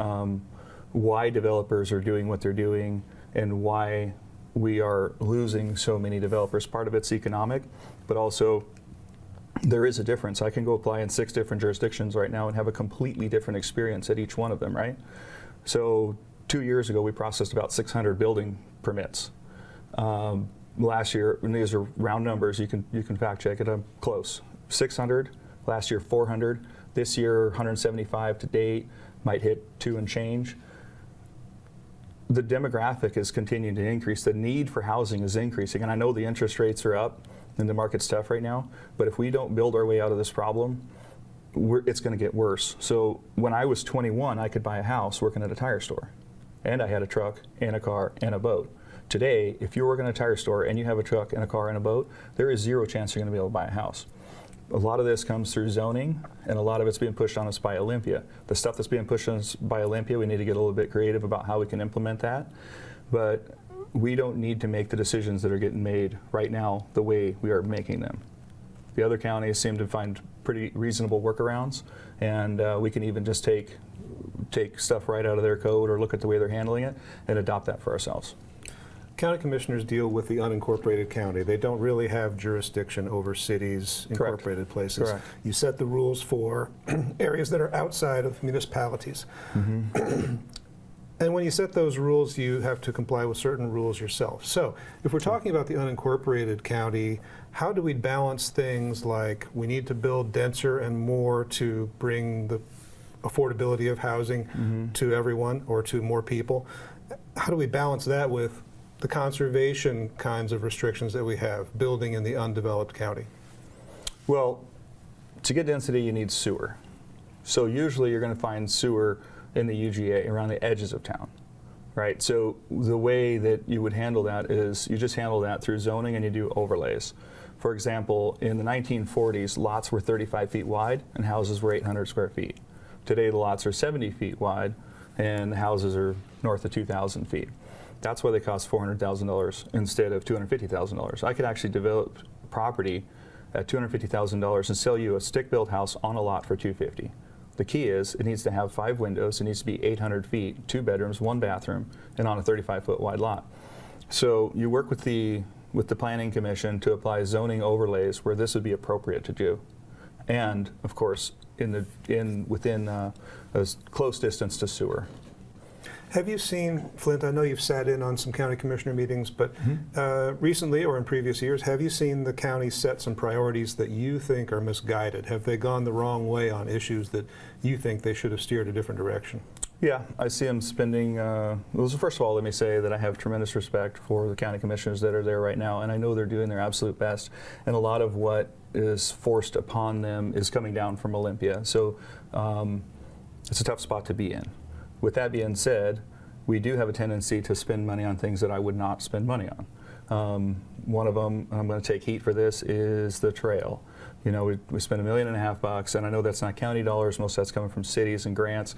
why developers are doing what they're doing and why we are losing so many developers. Part of it's economic, but also there is a difference. I can go apply in 6 different jurisdictions right now and have a completely different experience at each one of them, right? So 2 years ago, we processed about 600 building permits. Last year, and these are round numbers, you can fact check it, I'm close. 600, last year 400, this year 175 to date, might hit 2 and change. The demographic is continuing to increase. The need for housing is increasing, and I know the interest rates are up and the market's tough right now, but if we don't build our way out of this problem, it's going to get worse. So when I was 21, I could buy a house working at a tire store, and I had a truck and a car and a boat. Today, if you're working at a tire store and you have a truck and a car and a boat, there is 0 chance you're going to be able to buy a house. A lot of this comes through zoning, and a lot of it's being pushed on us by Olympia. The stuff that's being pushed on us by Olympia, we need to get a little bit creative about how we can implement that. But we don't need to make the decisions that are getting made right now the way we are making them. The other counties seem to find pretty reasonable workarounds, and we can even just take stuff right out of their code or look at the way they're handling it and adopt that for ourselves. County commissioners deal with the unincorporated county. They don't really have jurisdiction over cities, incorporated places. Correct. You set the rules for areas that are outside of municipalities. Mm-hmm. And when you set those rules, you have to comply with certain rules yourself. So if we're talking about the unincorporated county, how do we balance things like we need to build denser and more to bring the affordability of housing to everyone or to more people? How do we balance that with the conservation kinds of restrictions that we have, building in the undeveloped county? Well, to get density, you need sewer. So usually you're going to find sewer in the UGA, around the edges of town, right? So the way that you would handle that is you just handle that through zoning and you do overlays. For example, in the 1940s, lots were 35 feet wide and houses were 800 square feet. Today, the lots are 70 feet wide and the houses are north of 2,000 feet. That's why they cost $400,000 instead of $250,000. I could actually develop property at $250,000 and sell you a stick-built house on a lot for $250,000. The key is it needs to have 5 windows, it needs to be 800 feet, 2 bedrooms, 1 bathroom, and on a 35-foot wide lot. So you work with the Planning Commission to apply zoning overlays where this would be appropriate to do, and of course within a close distance to sewer. Have you seen, Flint, I know you've sat in on some county commissioner meetings, but recently or in previous years, have you seen the county set some priorities that you think are misguided? Have they gone the wrong way on issues that you think they should have steered a different direction? Yeah, I see them spending, first of all, let me say that I have tremendous respect for the county commissioners that are there right now, and I know they're doing their absolute best, and a lot of what is forced upon them is coming down from Olympia. So it's a tough spot to be in. With that being said, we do have a tendency to spend money on things that I would not spend money on. One of them, and I'm going to take heat for this, is the trail. You know, we spent $1.5 million, and I know that's not county dollars. Most of that's coming from cities and grants.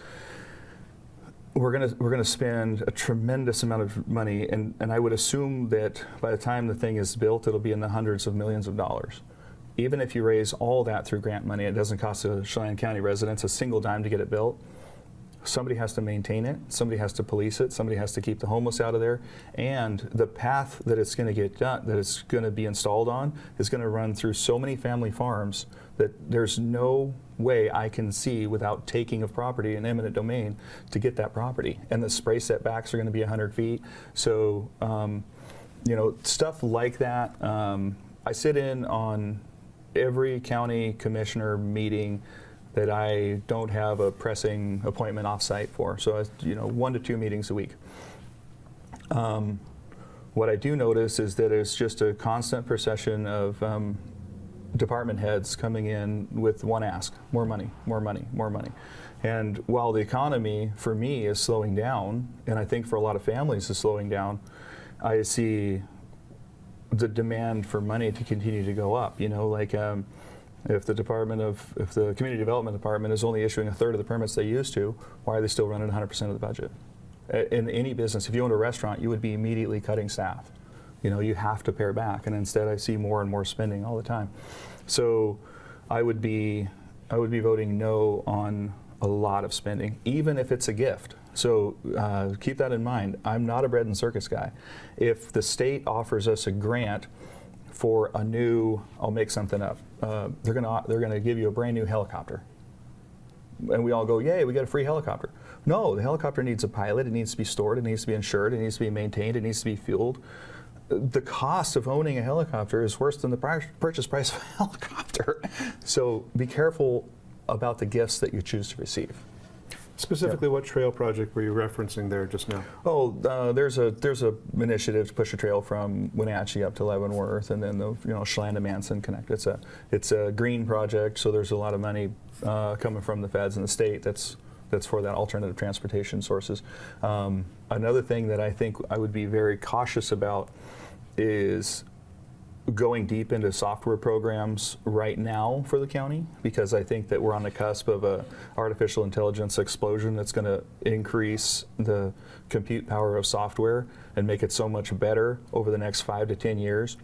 We're gonna spend a tremendous amount of money, and I would assume that by the time the thing is built, it'll be in the hundreds of millions of dollars. Even if you raise all that through grant money, it doesn't cost a Cheyenne County resident a single dime to get it built. Somebody has to maintain it, somebody has to police it, somebody has to keep the homeless out of there, and the path that it's going to get done, that it's going to be installed on, is going to run through so many family farms that there's no way I can see without taking of property in eminent domain to get that property. And the spray setbacks are going to be 100 feet. So, you know, stuff like that. I sit in on every county commissioner meeting that I don't have a pressing appointment off-site for. So, you know, 1 to 2 meetings a week. What I do notice is that it's just a constant procession of department heads coming in with one ask: more money, more money, more money. And while the economy for me is slowing down, and I think for a lot of families is slowing down, I see the demand for money to continue to go up. You know, like if the community development department is only issuing a third of the permits they used to, why are they still running 100% of the budget? In any business, if you owned a restaurant, you would be immediately cutting staff. You know, you have to pare back, and instead I see more and more spending all the time. So I would be voting no on a lot of spending, even if it's a gift. So keep that in mind. I'm not a bread and circus guy. If the state offers us a grant for a new, I'll make something up, they're gonna give you a brand new helicopter. And we all go, yay, we got a free helicopter. No, the helicopter needs a pilot, it needs to be stored, it needs to be insured, it needs to be maintained, it needs to be fueled. The cost of owning a helicopter is worse than the purchase price of a helicopter. So be careful about the gifts that you choose to receive. Specifically, what trail project were you referencing there just now? Oh, there's a initiative to push a trail from Wenatchee up to Leavenworth, and then the Chelan to Manson connect. It's a green project, so there's a lot of money coming from the feds and the state that's for that alternative transportation sources. Another thing that I think I would be very cautious about is going deep into software programs right now for the county, because I think that we're on the cusp of a artificial intelligence explosion that's going to increase the compute power of software and make it so much better over the next 5 to 10 years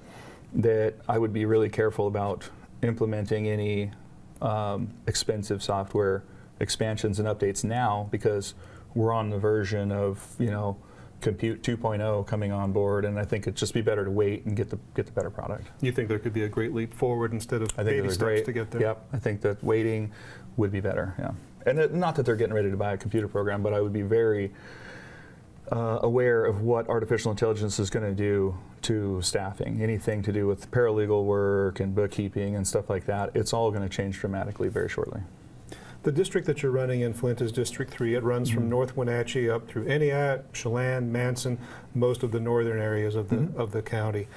that I would be really careful about implementing any expensive software expansions and updates now, because we're on the version of Compute 2.0 coming on board, and I think it'd just be better to wait and get the better product. You think there could be a great leap forward instead of baby steps to get there? Yep, I think that waiting would be better, yeah. And not that they're getting ready to buy a computer program, but I would be very aware of what artificial intelligence is going to do to staffing. Anything to do with paralegal work and bookkeeping and stuff like that, it's all going to change dramatically very shortly. The district that you're running in, Flint, is District 3. It runs from North Wenatchee up through Entiat, Chelan, Manson, most of the northern areas of the county.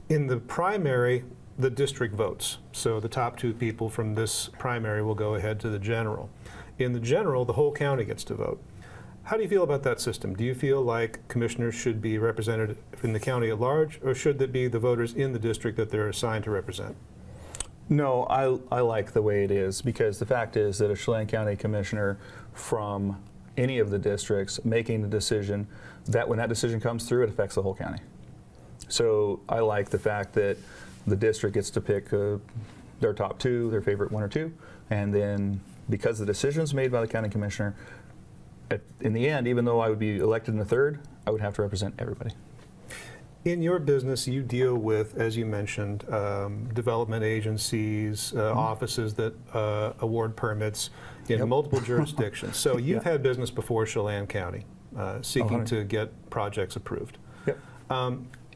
In the primary, the district votes. So the top 2 people from this primary will go ahead to the general. In the general, the whole county gets to vote. How do you feel about that system? Do you feel like commissioners should be represented in the county at large, or should it be the voters in the district that they're assigned to represent? No, I like the way it is, because the fact is that a Chelan County commissioner from any of the districts making the decision, that when that decision comes through, it affects the whole county. So I like the fact that the district gets to pick their top 2, their favorite 1 or 2, and then because the decision's made by the county commissioner, in the end, even though I would be elected in the 3rd, I would have to represent everybody. In your business, you deal with, as you mentioned, development agencies, offices that award permits in multiple jurisdictions. So you've had business before Chelan County, seeking to get projects approved. Yep.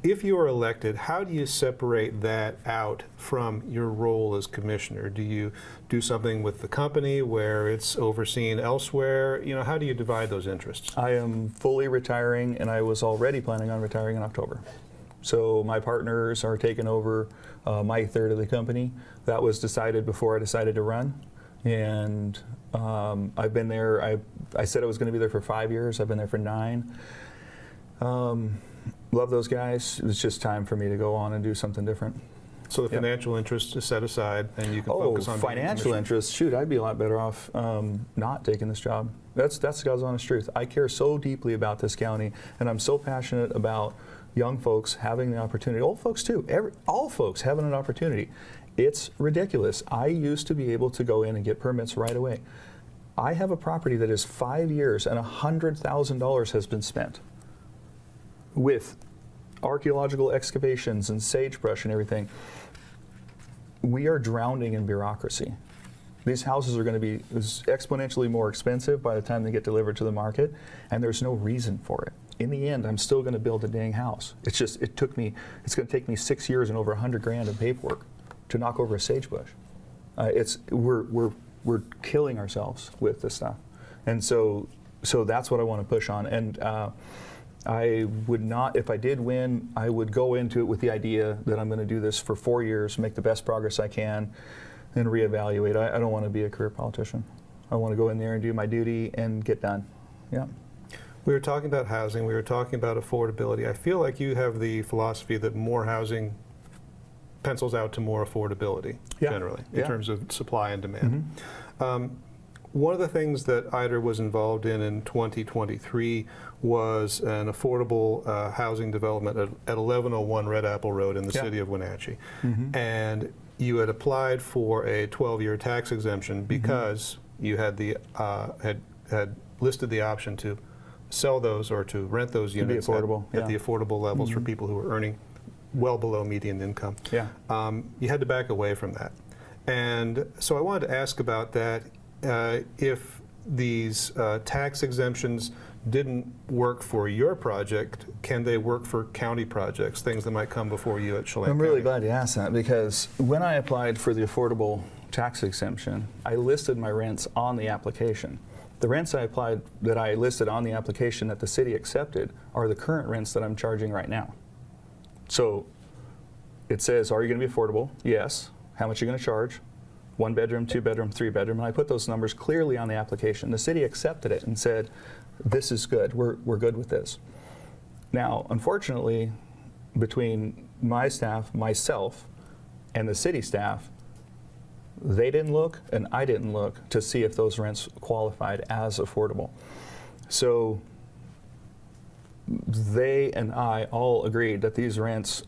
If you are elected, how do you separate that out from your role as commissioner? Do you do something with the company where it's overseen elsewhere? How do you divide those interests? I am fully retiring, and I was already planning on retiring in October. So my partners are taking over my 1/3 of the company. That was decided before I decided to run. And I've been there, I said I was going to be there for 5 years. I've been there for 9. Love those guys. It was just time for me to go on and do something different. So the financial interest is set aside, and you can focus on financial interest. Shoot, I'd be a lot better off not taking this job. That's God's honest truth. I care so deeply about this county, and I'm so passionate about young folks having the opportunity. Old folks too. All folks having an opportunity. It's ridiculous. I used to be able to go in and get permits right away. I have a property that is 5 years, and $100,000 has been spent with archaeological excavations and sagebrush and everything. We are drowning in bureaucracy. These houses are going to be exponentially more expensive by the time they get delivered to the market, and there's no reason for it. In the end, I'm still going to build a dang house. It's going to take me 6 years and over $100,000 in paperwork to knock over a sagebrush. We're killing ourselves with this stuff, and so that's what I want to push on. And I would not, if I did win, I would go into it with the idea that I'm going to do this for 4 years, make the best progress I can, then reevaluate. I don't want to be a career politician. I want to go in there and do my duty and get done. Yeah. We were talking about housing. We were talking about affordability. I feel like you have the philosophy that more housing pencils out to more affordability, generally, in terms of supply and demand. One of the things that IDER was involved in 2023 was an affordable housing development at 1101 Red Apple Road in the city of Wenatchee. And you had applied for a 12-year tax exemption because you had the had listed the option to sell those or to rent those units at the affordable levels for people who are earning well below median income. You had to back away from that. And so I wanted to ask about that. If these tax exemptions didn't work for your project, can they work for county projects, things that might come before you at Chelan I'm really glad you asked that, because when I applied for the affordable tax exemption, I listed my rents on the application. The rents that I listed on the application that the city accepted are the current rents that I'm charging right now. So it says, are you going to be affordable? Yes. How much are you going to charge? 1 bedroom, 2 bedroom, 3 bedroom, and I put those numbers clearly on the application. The city accepted it and said, this is good, we're good with this. Now, unfortunately, between my staff, myself, and the city staff, they didn't look and I didn't look to see if those rents qualified as affordable. So they and I all agreed that these rents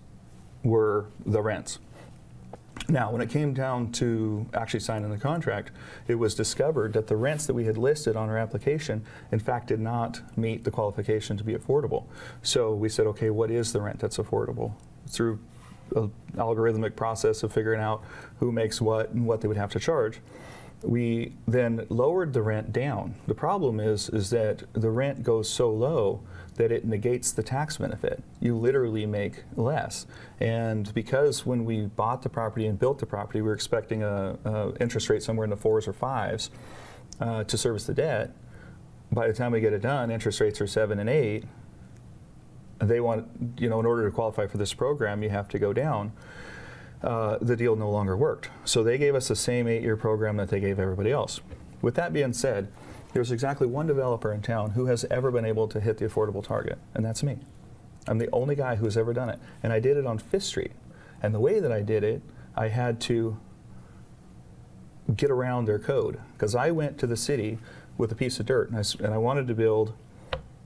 were the rents. Now, when it came down to actually signing the contract, it was discovered that the rents that we had listed on our application, in fact, did not meet the qualification to be affordable. So we said, okay, what is the rent that's affordable? Through an algorithmic process of figuring out who makes what and what they would have to charge, we then lowered the rent down. The problem is that the rent goes so low that it negates the tax benefit. You literally make less. And because when we bought the property and built the property, we were expecting a interest rate somewhere in the 4s or 5s to service the debt. By the time we get it done, interest rates are 7 and 8. They want, in order to qualify for this program, you have to go down. The deal no longer worked. So they gave us the same 8-year program that they gave everybody else. With that being said, there's exactly one developer in town who has ever been able to hit the affordable target, and that's me. I'm the only guy who's ever done it. And I did it on 5th Street. And the way that I did it, I had to get around their code. Because I went to the city with a piece of dirt, and I wanted to build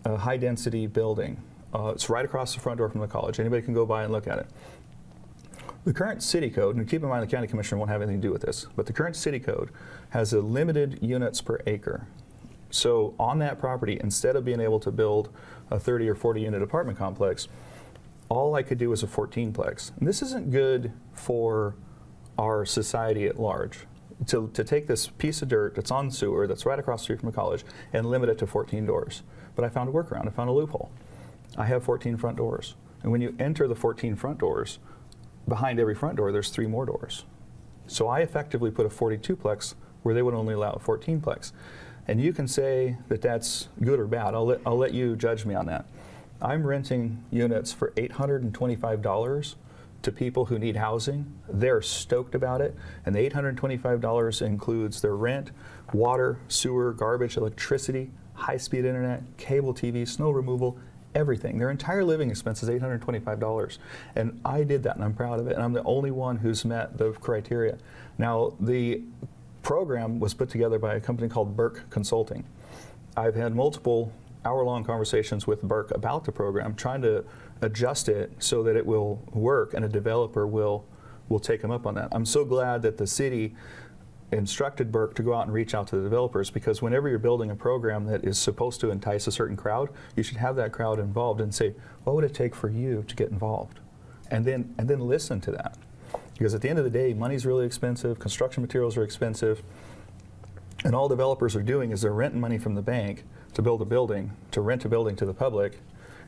a high-density building. It's right across the front door from the college. Anybody can go by and look at it. The current city code, and keep in mind the county commissioner won't have anything to do with this, but the current city code has a limited units per acre. So on that property, instead of being able to build a 30 or 40 unit apartment complex, all I could do was a 14-plex. And this isn't good for our society at large. To take this piece of dirt that's on sewer, that's right across the street from a college, and limit it to 14 doors. But I found a workaround, I found a loophole. I have 14 front doors. And when you enter the 14 front doors, behind every front door, there's 3 more doors. So I effectively put a 42-plex where they would only allow a 14-plex. And you can say that that's good or bad. I'll let you judge me on that. I'm renting units for $825 to people who need housing. They're stoked about it. And the $825 includes their rent, water, sewer, garbage, electricity, high-speed internet, cable TV, snow removal, everything. Their entire living expense is $825. And I did that, and I'm proud of it. And I'm the only one who's met the criteria. Now, the program was put together by a company called Burke Consulting. I've had multiple hour-long conversations with Burke about the program, trying to adjust it so that it will work and a developer will take them up on that. I'm so glad that the city instructed Burke to go out and reach out to the developers, because whenever you're building a program that is supposed to entice a certain crowd, you should have that crowd involved and say, what would it take for you to get involved? And then listen to that. Because at the end of the day, money's really expensive, construction materials are expensive, and all developers are doing is they're renting money from the bank to build a building, to rent a building to the public,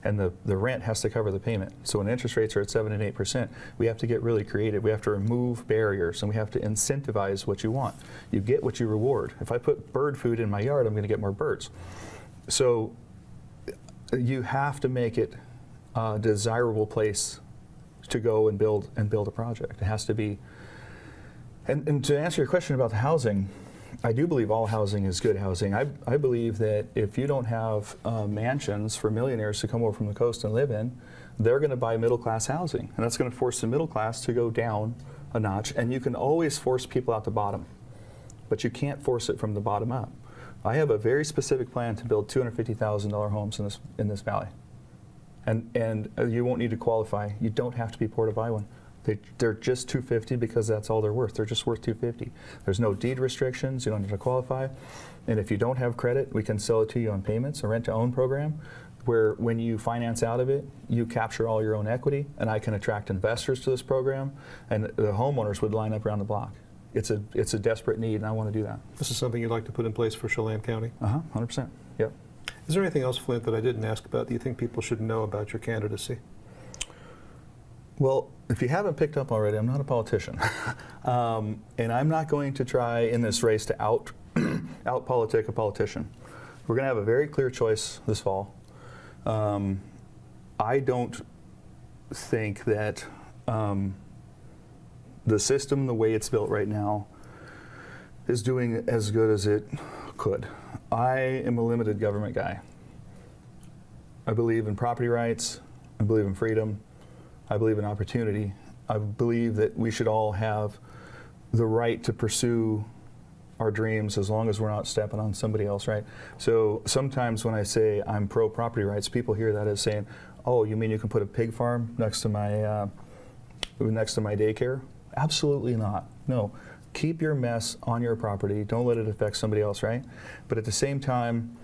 and the rent has to cover the payment. So when interest rates are at 7 and 8%, we have to get really creative. We have to remove barriers, and we have to incentivize what you want. You get what you reward. If I put bird food in my yard, I'm going to get more birds. So you have to make it a desirable place to go and build a project. It has to be. And to answer your question about the housing, I do believe all housing is good housing. I believe that if you don't have mansions for millionaires to come over from the coast and live in, they're going to buy middle-class housing. And that's going to force the middle class to go down a notch. And you can always force people out the bottom, but you can't force it from the bottom up. I have a very specific plan to build $250,000 homes in this valley. And you won't need to qualify. You don't have to be poor to buy one. They're just $250 because that's all they're worth. They're just worth $250. There's no deed restrictions. You don't have to qualify. And if you don't have credit, we can sell it to you on payments, a rent-to-own program, where when you finance out of it, you capture all your own equity, and I can attract investors to this program, and the homeowners would line up around the block. It's a desperate need, and I want to do that. This is something you'd like to put in place for Chelan County? 100%. Yep. Is there anything else, Flint, that I didn't ask about that you think people should know about your candidacy? Well, if you haven't picked up already, I'm not a politician. And I'm not going to try in this race to out-politic a politician. We're going to have a very clear choice this fall. I don't think that the system, the way it's built right now, is doing as good as it could. I am a limited government guy. I believe in property rights. I believe in freedom. I believe in opportunity. I believe that we should all have the right to pursue our dreams as long as we're not stepping on somebody else, right? So sometimes when I say I'm pro property rights, people hear that as saying, "Oh, you mean you can put a pig farm next to my daycare?" Absolutely not. No. Keep your mess on your property. Don't let it affect somebody else, right? But at the same time,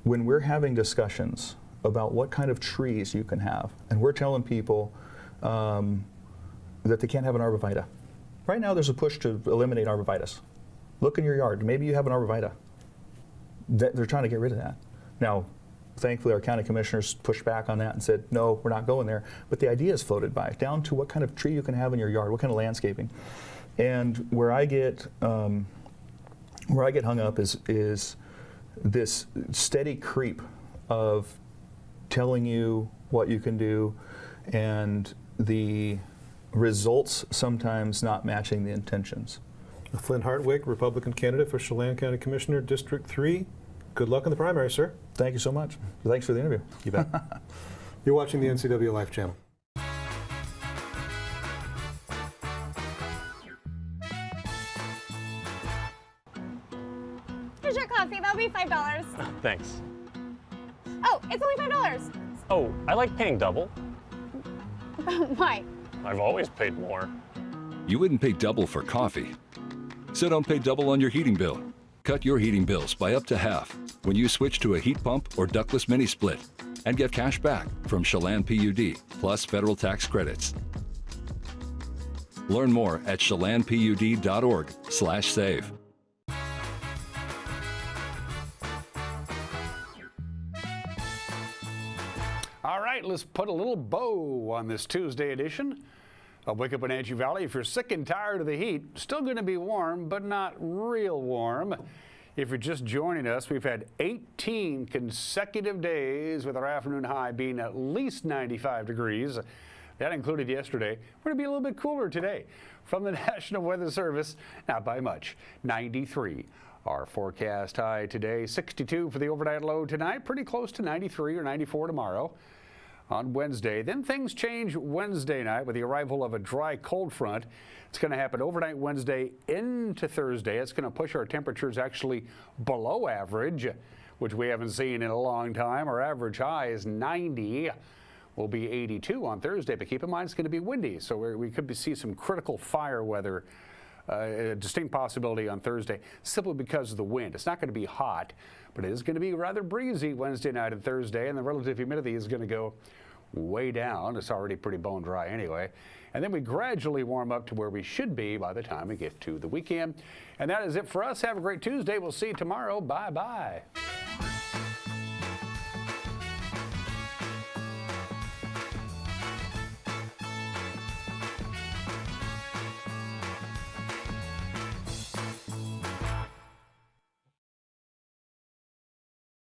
when we're having discussions about what kind of trees you can have, and we're telling people that they can't have an arborvitae. Right now there's a push to eliminate arborvitaes. Look in your yard. Maybe you have an arborvitae. They're trying to get rid of that. Now, thankfully our county commissioners pushed back on that and said, no, we're not going there. But the idea is floated by, down to what kind of tree you can have in your yard, what kind of landscaping. And where I get hung up is this steady creep of telling you what you can do and the results sometimes not matching the intentions. Flynn Hartwig, Republican candidate for Chelan County Commissioner, District 3. Good luck in the primary, sir. Thank you so much. Thanks for the interview. You bet. You're watching the NCW Life channel. Here's your coffee. That'll be $5. Thanks. Oh, it's only $5. Oh, I like paying double. Why? I've always paid more. You wouldn't pay double for coffee. So don't pay double on your heating bill. Cut your heating bills by up to half when you switch to a heat pump or ductless mini split and get cash back from Chelan PUD plus federal tax credits. Learn more at chelanpud.org/save. All right, let's put a little bow on this Tuesday edition of Wake Up Wenatchee Valley. If you're sick and tired of the heat, still going to be warm, but not real warm. If you're just joining us, we've had 18 consecutive days with our afternoon high being at least 95 degrees. That included yesterday. We're going to be a little bit cooler today. From the National Weather Service, not by much, 93. Our forecast high today, 62 for the overnight low tonight, pretty close to 93 or 94 tomorrow. On Wednesday. Then things change Wednesday night with the arrival of a dry cold front. It's going to happen overnight Wednesday into Thursday. It's going to push our temperatures actually below average, which we haven't seen in a long time. Our average high is 90. Will be 82 on Thursday, but keep in mind it's going to be windy, so we could see some critical fire weather. A distinct possibility on Thursday simply because of the wind. It's not going to be hot, but it is going to be rather breezy Wednesday night and Thursday, and the relative humidity is going to go way down. It's already pretty bone dry anyway. And then we gradually warm up to where we should be by the time we get to the weekend. And that is it for us. Have a great Tuesday. We'll see you tomorrow. Bye-bye.